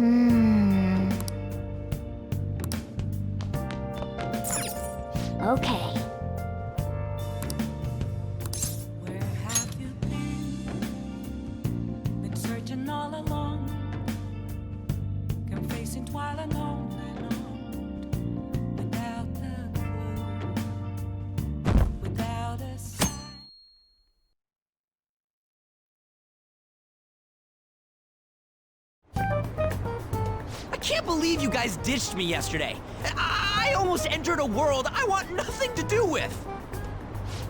Okay. Where have you been? Been searching all along, confessing while alone without a clue, without a sign. I can't believe you guys ditched me yesterday. I almost entered a world I want nothing to do with.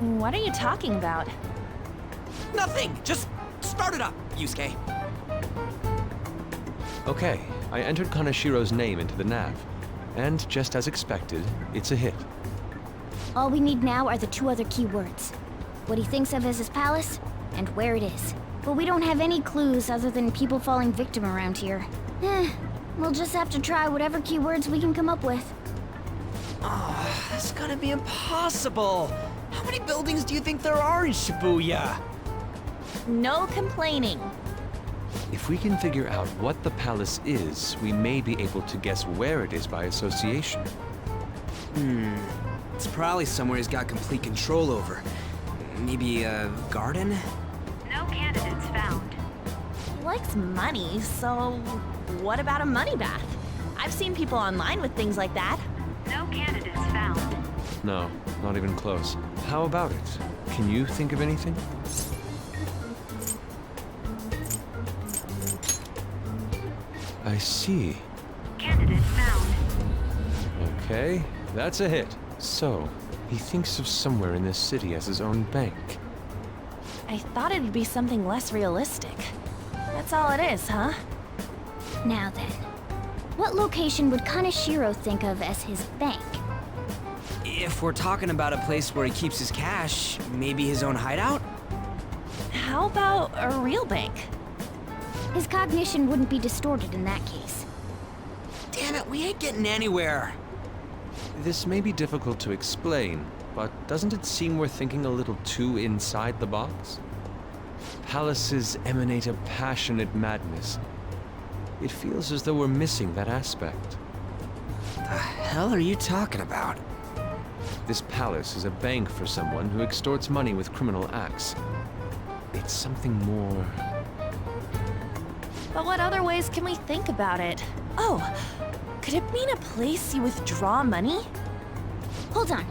What are you talking about? Nothing. Just start it up, Yusuke. Okay, I entered Kaneshiro's name into the nav. And just as expected, it's a hit. All we need now are the two other keywords. What he thinks of as his palace, and where it is. But we don't have any clues other than people falling victim around here. We'll just have to try whatever keywords we can come up with. Oh, that's gonna be impossible. How many buildings do you think there are in Shibuya? No complaining. If we can figure out what the palace is, we may be able to guess where it is by association. It's probably somewhere he's got complete control over. Maybe a garden? No candidates found. He likes money, so what about a money bath? I've seen people online with things like that. No candidates found. No, not even close. How about it? Can you think of anything? I see. Candidate found. Okay, that's a hit. So, he thinks of somewhere in this city as his own bank. I thought it'd be something less realistic. That's all it is, huh? Now then, what location would Kaneshiro think of as his bank? If we're talking about a place where he keeps his cash, maybe his own hideout? How about a real bank? His cognition wouldn't be distorted in that case. Damn it, we ain't getting anywhere. This may be difficult to explain, but doesn't it seem we're thinking a little too inside the box? Palaces emanate a passionate madness. It feels as though we're missing that aspect. The hell are you talking about? This palace is a bank for someone who extorts money with criminal acts. It's something more... But what other ways can we think about it? Oh, could it mean a place you withdraw money? Hold on.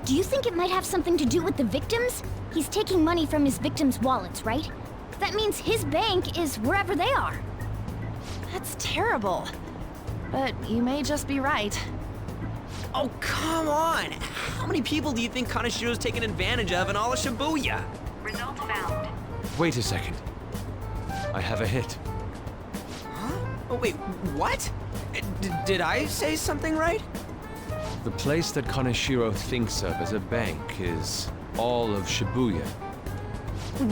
Do you think it might have something to do with the victims? He's taking money from his victims' wallets, right? That means his bank is wherever they are. That's terrible. But you may just be right. Oh, come on! How many people do you think Kaneshiro's taken advantage of in all of Shibuya? Result found. Wait a second. I have a hit. Huh? Oh, wait, what? Did I say something right? The place that Kaneshiro thinks of as a bank is all of Shibuya.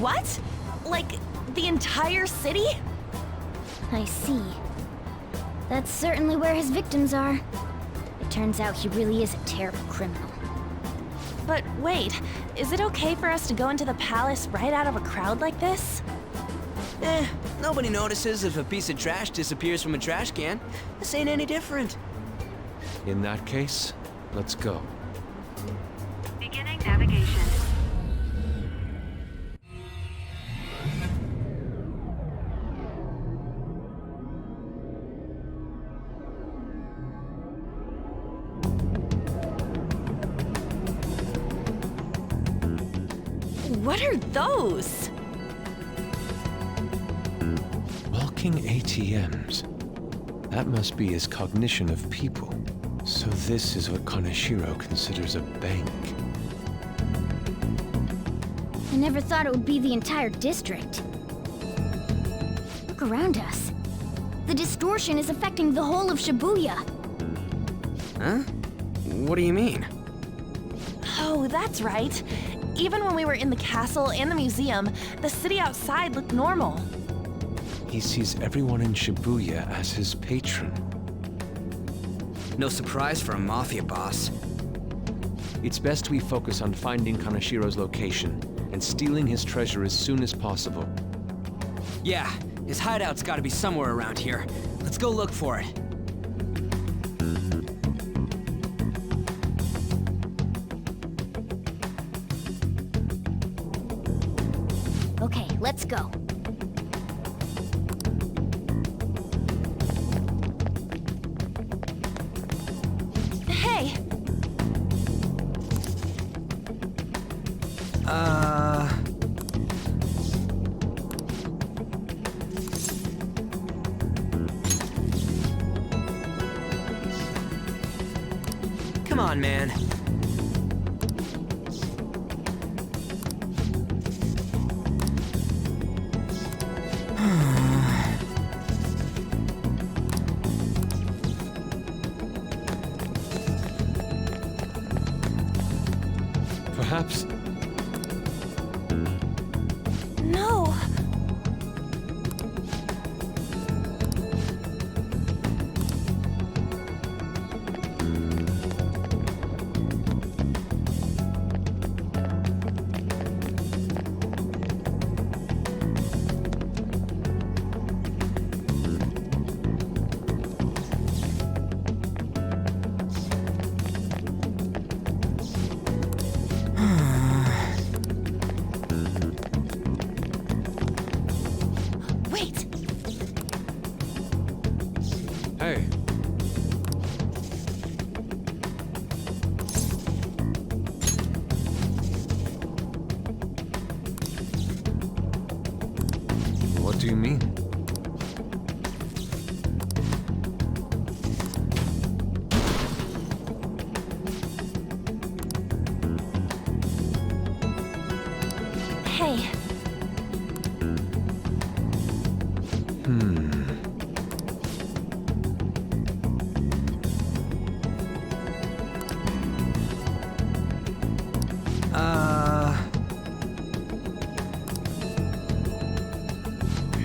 What? Like, the entire city? I see. That's certainly where his victims are. It turns out he really is a terrible criminal. But wait, is it okay for us to go into the palace right out of a crowd like this? Nobody notices if a piece of trash disappears from a trash can. This ain't any different. In that case, let's go. Beginning navigation. What are those? Walking ATMs. That must be his cognition of people. So this is what Kaneshiro considers a bank. I never thought it would be the entire district. Look around us. The distortion is affecting the whole of Shibuya. Huh? What do you mean? Oh, that's right. Even when we were in the castle and the museum, the city outside looked normal. He sees everyone in Shibuya as his patron. No surprise for a mafia boss. It's best we focus on finding Kaneshiro's location and stealing his treasure as soon as possible. Yeah, his hideout's gotta be somewhere around here. Let's go look for it. Okay, let's go. Hey, Come on, man. Perhaps. no. Wait, Hey. What do you mean? hey.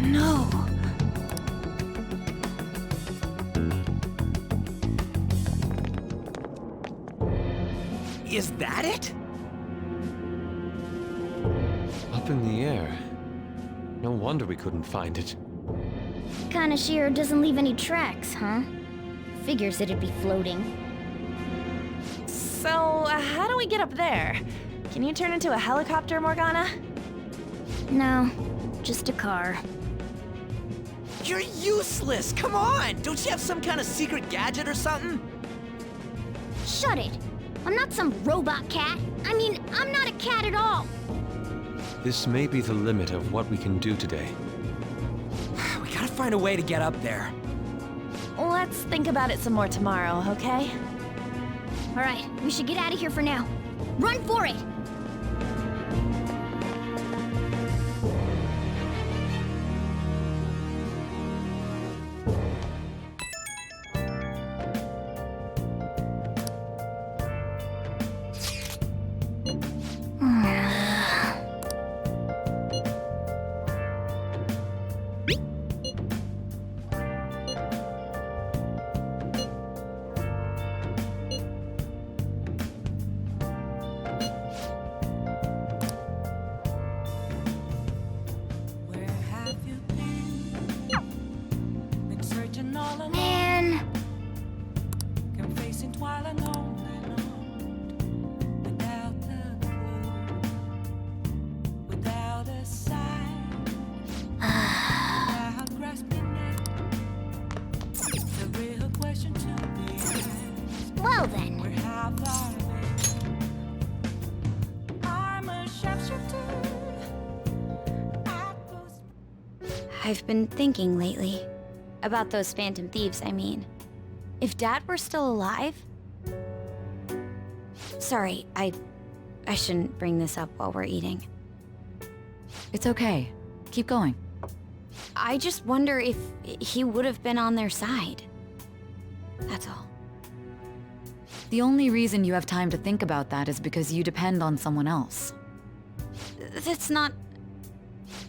No. Is that it? Up in the air. No wonder we couldn't find it. Kaneshiro doesn't leave any tracks, huh? Figures it'd be floating. So, how do we get up there? Can you turn into a helicopter, Morgana? No, just a car. You're useless! Come on! Don't you have some kind of secret gadget or something? Shut it! I'm not some robot cat. I mean, I'm not a cat at all. This may be the limit of what we can do today. We gotta find a way to get up there. Let's think about it some more tomorrow, okay? All right, we should get out of here for now. Run for it! Where have you been? Been searching all along, Man, confessing while alone and on, without a clue, without a sign, without grasping it. The real question to be asked: well then. where have I been? I'm a sharpshooter. I was I've been thinking lately. About those phantom thieves, I mean. If Dad were still alive... Sorry, I shouldn't bring this up while we're eating. It's okay. Keep going. I just wonder if he would have been on their side. That's all. The only reason you have time to think about that is because you depend on someone else. That's not...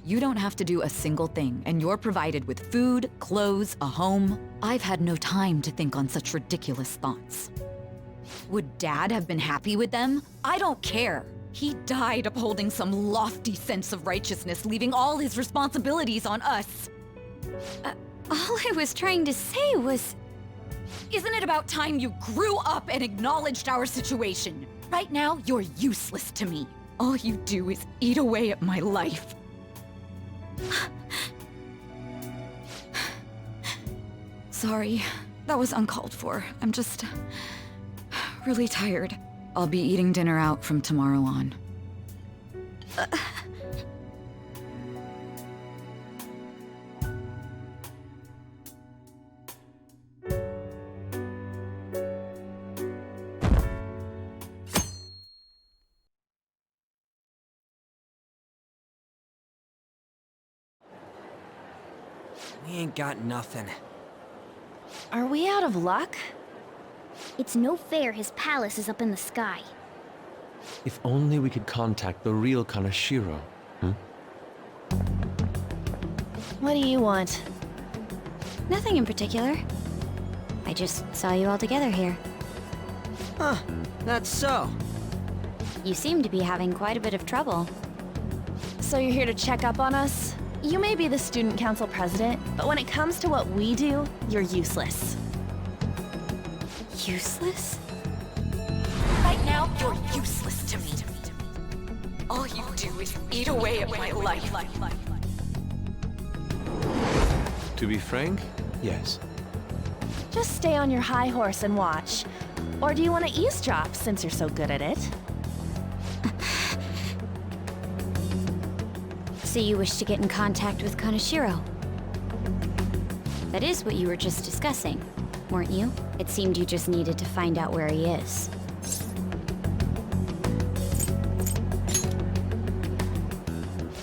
You don't have to do a single thing, and you're provided with food, clothes, a home. I've had no time to think on such ridiculous thoughts. Would Dad have been happy with them? I don't care. He died upholding some lofty sense of righteousness, leaving all his responsibilities on us. All I was trying to say was... Isn't it about time you grew up and acknowledged our situation? Right now, you're useless to me. All you do is eat away at my life. Sorry, that was uncalled for. I'm just... really tired. I'll be eating dinner out from tomorrow on. We ain't got nothing. Are we out of luck? It's no fair his palace is up in the sky. If only we could contact the real Kaneshiro. What do you want? Nothing in particular. I just saw you all together here. Huh, that's so. You seem to be having quite a bit of trouble. So you're here to check up on us? You may be the student council president, but when it comes to what we do, you're useless. Useless? Right now, you're useless to me. All you do is eat away at my life. To be frank, yes. Just stay on your high horse and watch. Or do you want to eavesdrop since you're so good at it? So you wish to get in contact with Kaneshiro? That is what you were just discussing, weren't you? It seemed you just needed to find out where he is.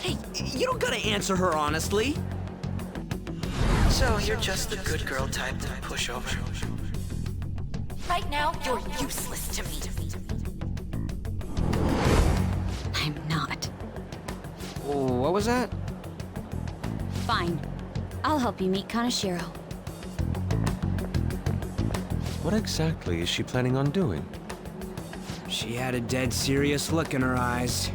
Hey, you don't gotta answer her honestly. So you're just the good girl type to push over. Right now, you're useless to me. I'm not. What was that? Fine. I'll help you meet Kaneshiro. What exactly is she planning on doing? She had a dead serious look in her eyes.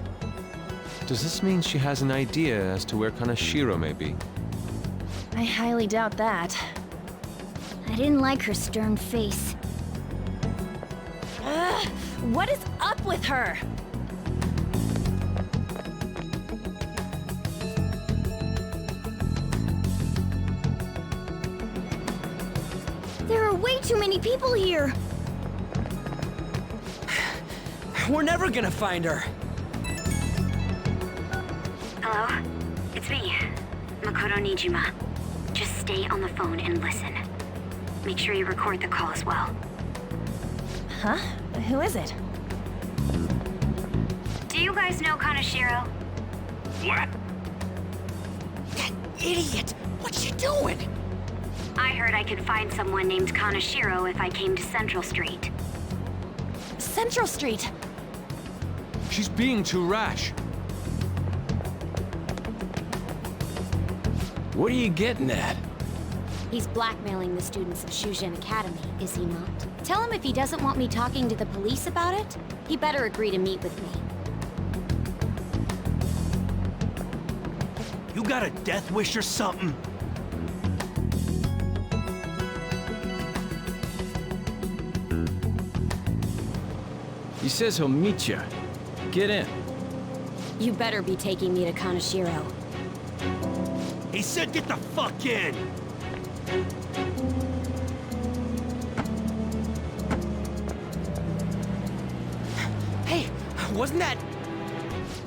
Does this mean she has an idea as to where Kaneshiro may be? I highly doubt that. I didn't like her stern face. Ugh, what is up with her? There are way too many people here! We're never gonna find her. Hello? It's me, Makoto Nijima. Just stay on the phone and listen. Make sure you record the call as well. Huh? Who is it? Do you guys know Kaneshiro? What? That idiot! What's she doing? I heard I could find someone named Kaneshiro if I came to Central Street. Central Street! She's being too rash. What are you getting at? He's blackmailing the students of Shujin Academy, is he not? Tell him if he doesn't want me talking to the police about it, he better agree to meet with me. You got a death wish or something? He says he'll meet you. Get in. You better be taking me to Kaneshiro. He said get the fuck in! Hey, wasn't that...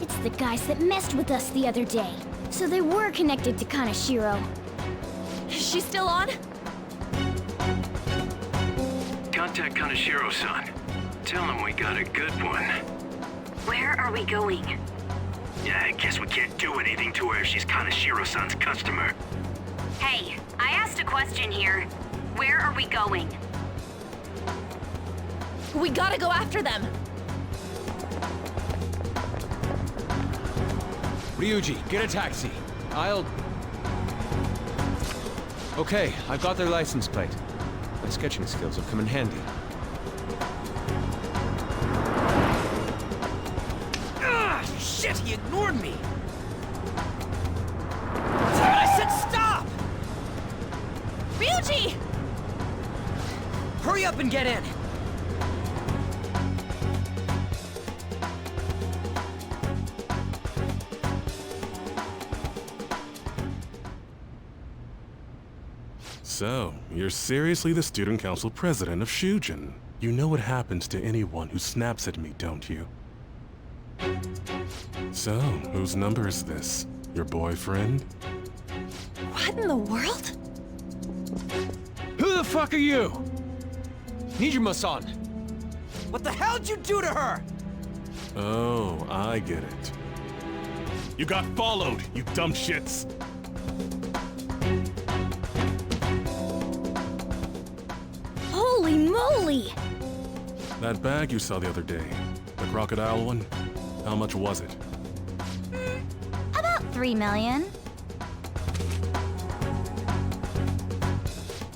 It's the guys that messed with us the other day. So they were connected to Kaneshiro. Is she still on? Contact Kaneshiro-san. Tell him we got a good one. Where are we going? Yeah, I guess we can't do anything to her if she's Kaneshiro-san's customer. Hey, I asked a question here. Where are we going? We gotta go after them! Ryuji, get a taxi. I'll... Okay, I've got their license plate. My sketching skills have come in handy. Ah, shit, he ignored me! Damn it, I said stop! Ryuji! Hurry up and get in! So, you're seriously the student council president of Shujin. You know what happens to anyone who snaps at me, don't you? So, whose number is this? Your boyfriend? What in the world? Who the fuck are you? Nijima-san! What the hell did you do to her? Oh, I get it. You got followed, you dumb shits! Holy moly! That bag you saw the other day, the crocodile one, how much was it? About 3 million.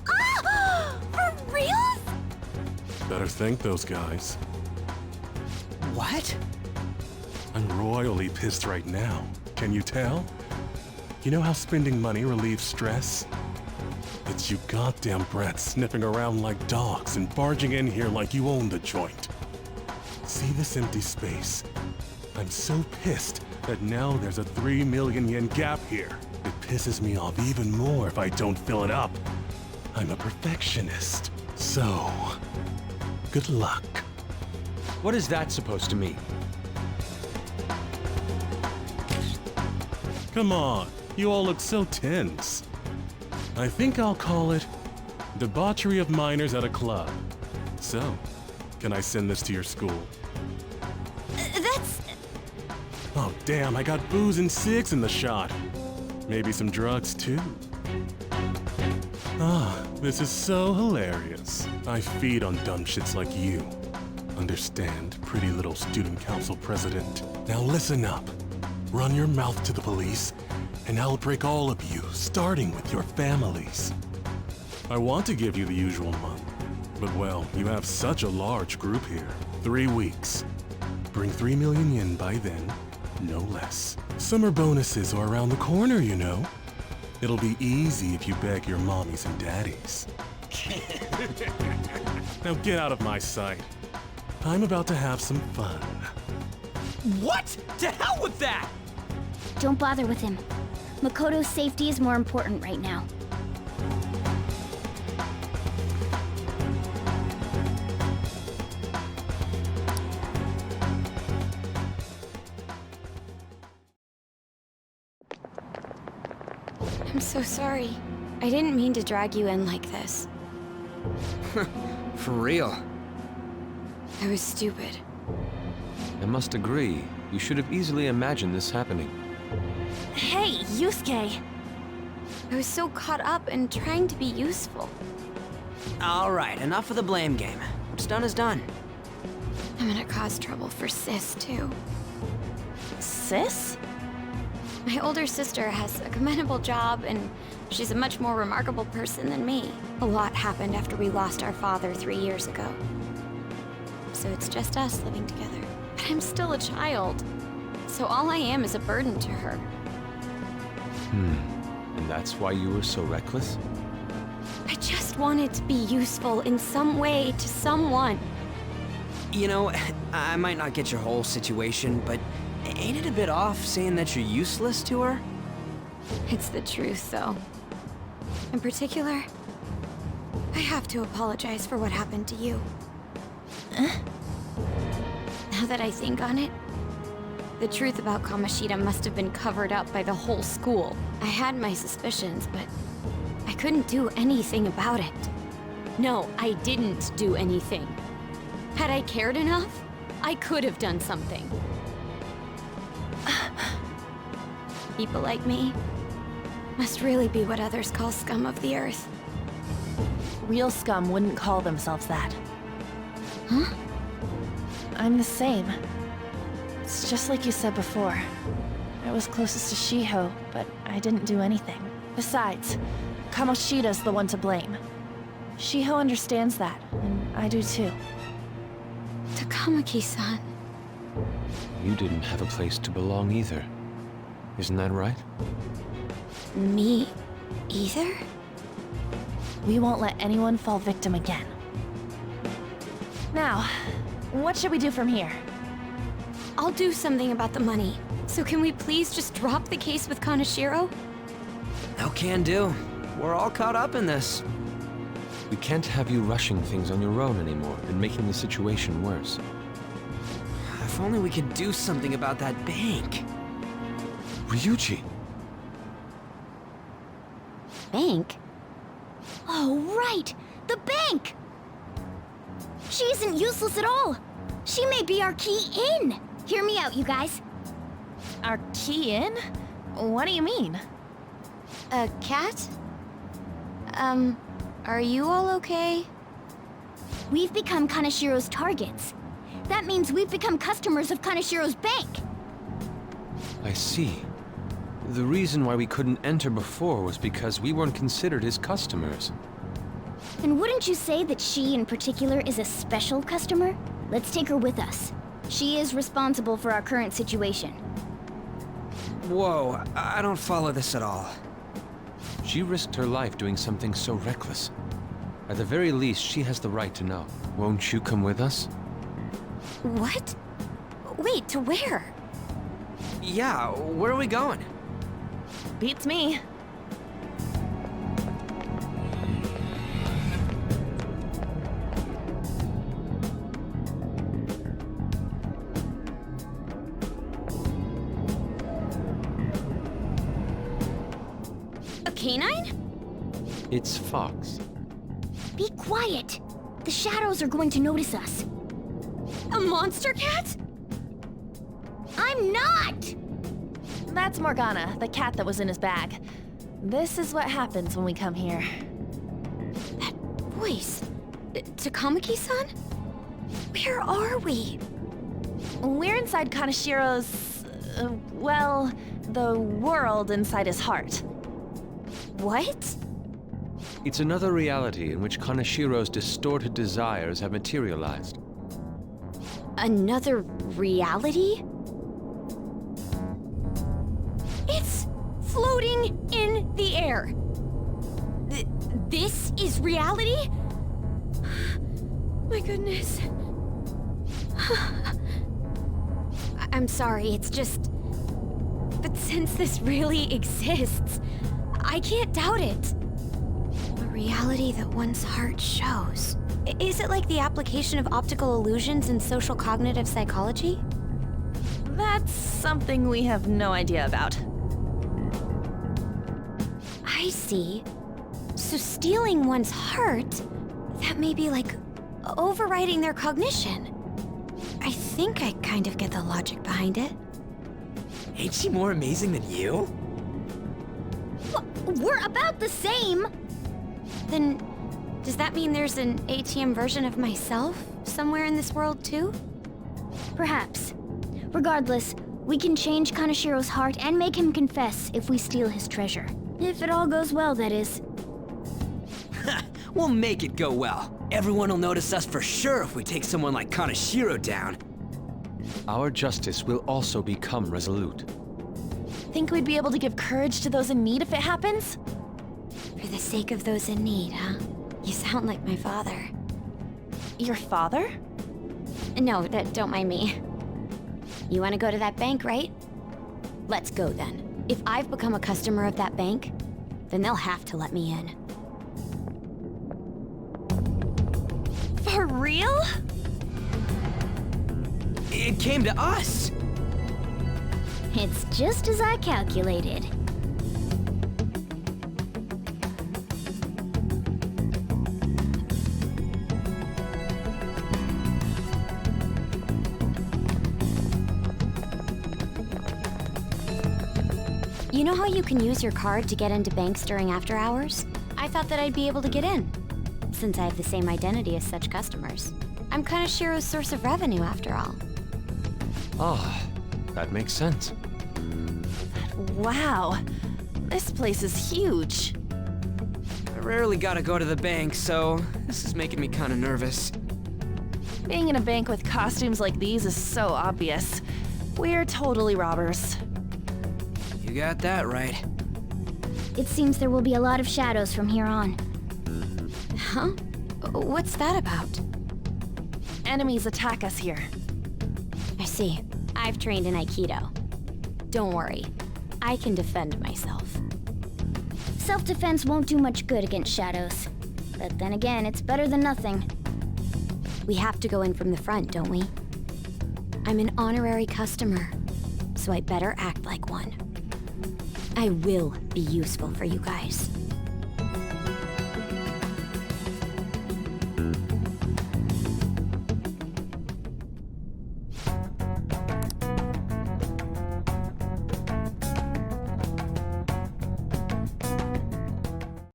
Ah! For reals? Better thank those guys. What? I'm royally pissed right now. Can you tell? You know how spending money relieves stress? It's you goddamn brats sniffing around like dogs and barging in here like you own the joint. See this empty space? I'm so pissed that now there's a 3 million yen gap here. It pisses me off even more if I don't fill it up. I'm a perfectionist. So, good luck. What is that supposed to mean? Come on, you all look so tense. I think I'll call it debauchery of minors at a club. So, can I send this to your school? That's... Oh damn, I got booze and cigs in the shot. Maybe some drugs too. Ah, this is so hilarious. I feed on dumb shits like you. Understand, pretty little student council president. Now listen up. Run your mouth to the police, and I'll break all of you, starting with your families. I want to give you the usual month, but well, you have such a large group here. 3 weeks. Bring 3 million yen by then, no less. Summer bonuses are around the corner, you know. It'll be easy if you beg your mommies and daddies. Now get out of my sight. I'm about to have some fun. What? To hell with that! Don't bother with him. Makoto's safety is more important right now. I'm so sorry. I didn't mean to drag you in like this. For real. I was stupid. I must agree. You should have easily imagined this happening. Hey, Yusuke! I was so caught up in trying to be useful. Alright, enough of the blame game. What's done is done. I'm gonna cause trouble for Sis, too. Sis? My older sister has a commendable job, and she's a much more remarkable person than me. A lot happened after we lost our father 3 years ago. So it's just us living together. But I'm still a child. So all I am is a burden to her. And that's why you were so reckless? I just wanted to be useful in some way to someone. You know, I might not get your whole situation, but ain't it a bit off saying that you're useless to her? It's the truth, though. In particular, I have to apologize for what happened to you. Now that I think on it, the truth about Kamoshida must have been covered up by the whole school. I had my suspicions, but I couldn't do anything about it. No, I didn't do anything. Had I cared enough, I could have done something. People like me must really be what others call scum of the earth. Real scum wouldn't call themselves that. Huh? I'm the same. It's just like you said before. I was closest to Shiho, but I didn't do anything. Besides, Kamoshida's the one to blame. Shiho understands that, and I do too. Takamaki-san. You didn't have a place to belong either. Isn't that right? Me either? We won't let anyone fall victim again. Now, what should we do from here? I'll do something about the money. So can we please just drop the case with Kaneshiro? No can do. We're all caught up in this. We can't have you rushing things on your own anymore and making the situation worse. If only we could do something about that bank. Ryuji! Bank? Oh, right! The bank! She isn't useless at all! She may be our key in! Hear me out, you guys. Our key in? What do you mean? A cat? Are you all okay? We've become Kaneshiro's targets. That means we've become customers of Kaneshiro's bank. I see. The reason why we couldn't enter before was because we weren't considered his customers. And wouldn't you say that she in particular is a special customer? Let's take her with us. She is responsible for our current situation. Whoa, I don't follow this at all. She risked her life doing something so reckless. At the very least, she has the right to know. Won't you come with us? What? Wait, to where? Yeah, where are we going? Beats me. A canine? It's Fox. Be quiet! The shadows are going to notice us. A monster cat? I'm not! That's Morgana, the cat that was in his bag. This is what happens when we come here. That voice. Takamaki-san? Where are we? We're inside Kaneshiro's... well, the world inside his heart. What? It's another reality in which Kaneshiro's distorted desires have materialized. Another reality? It's floating in the air. This is reality? My goodness. I'm sorry, it's just... But since this really exists, I can't doubt it. A reality that one's heart shows. Is it like the application of optical illusions in social cognitive psychology? That's something we have no idea about. I see. So stealing one's heart, that may be like overriding their cognition. I think I kind of get the logic behind it. Ain't she more amazing than you? We're about the same! Then, does that mean there's an ATM version of myself somewhere in this world too? Perhaps. Regardless, we can change Kaneshiro's heart and make him confess if we steal his treasure. If it all goes well, that is. We'll make it go well. Everyone will notice us for sure if we take someone like Kaneshiro down. Our justice will also become resolute. Think we'd be able to give courage to those in need if it happens? For the sake of those in need, huh? You sound like my father. Your father? No, don't mind me. You want to go to that bank, right? Let's go then. If I've become a customer of that bank, then they'll have to let me in. For real? It came to us! It's just as I calculated. You know how you can use your card to get into banks during after hours? I thought that I'd be able to get in, since I have the same identity as such customers. I'm Kaneshiro's source of revenue, after all. Ah, that makes sense. Wow. This place is huge. I rarely gotta go to the bank, so this is making me kinda nervous. Being in a bank with costumes like these is so obvious. We're totally robbers. You got that right. It seems there will be a lot of shadows from here on. Huh? What's that about? Enemies attack us here. I see. I've trained in Aikido. Don't worry. I can defend myself. Self-defense won't do much good against shadows. But then again, it's better than nothing. We have to go in from the front, don't we? I'm an honorary customer, so I better act like one. I will be useful for you guys.